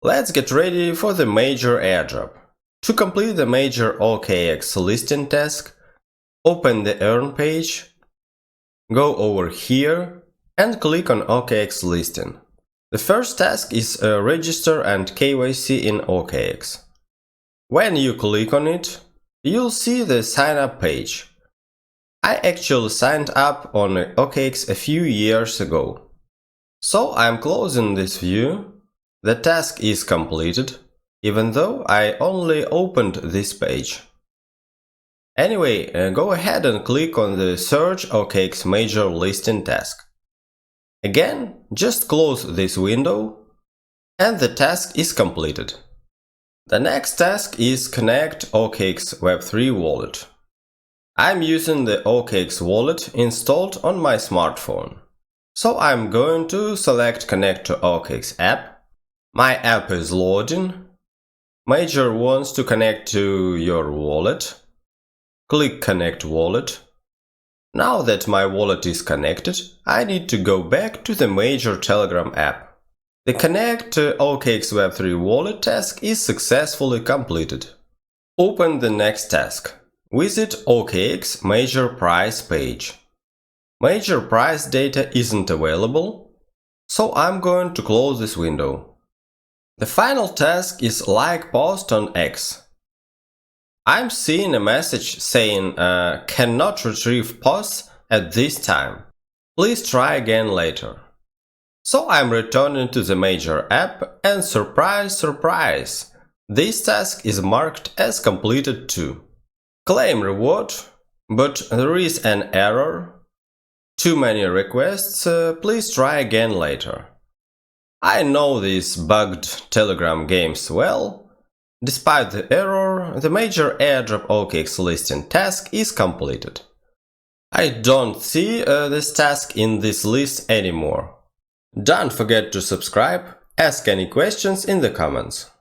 Let's get ready for the major airdrop. To complete the major OKX listing task, open the Earn page, go over here and click on OKX listing. The first task is register and KYC in OKX. When you click on it, you'll see the sign up page. I actually signed up on OKX a few years ago. So I'm closing this view. The task is completed, even though I only opened this page. Anyway, go ahead and click on the Search OKX Major Listing task. Again, just close this window, and the task is completed. The next task is Connect OKX Web3 wallet. I'm using the OKX wallet installed on my smartphone. So I'm going to select Connect to OKX app. My app is loading. Major wants to connect to your wallet. Click Connect Wallet. Now that my wallet is connected, I need to go back to the Major Telegram app. The Connect to OKX Web3 wallet task is successfully completed. Open the next task. Visit OKX Major Price page. Major price data isn't available, so I'm going to close this window. The final task is like post on X. I'm seeing a message saying cannot retrieve posts at this time. Please try again later. So I'm returning to the Major app and surprise, surprise, this task is marked as completed too. Claim reward, but there is an error. Too many requests, please try again later. I know these bugged Telegram games well. Despite the error, the major airdrop OKX listing task is completed. I don't see this task in this list anymore. Don't forget to subscribe, ask any questions in the comments.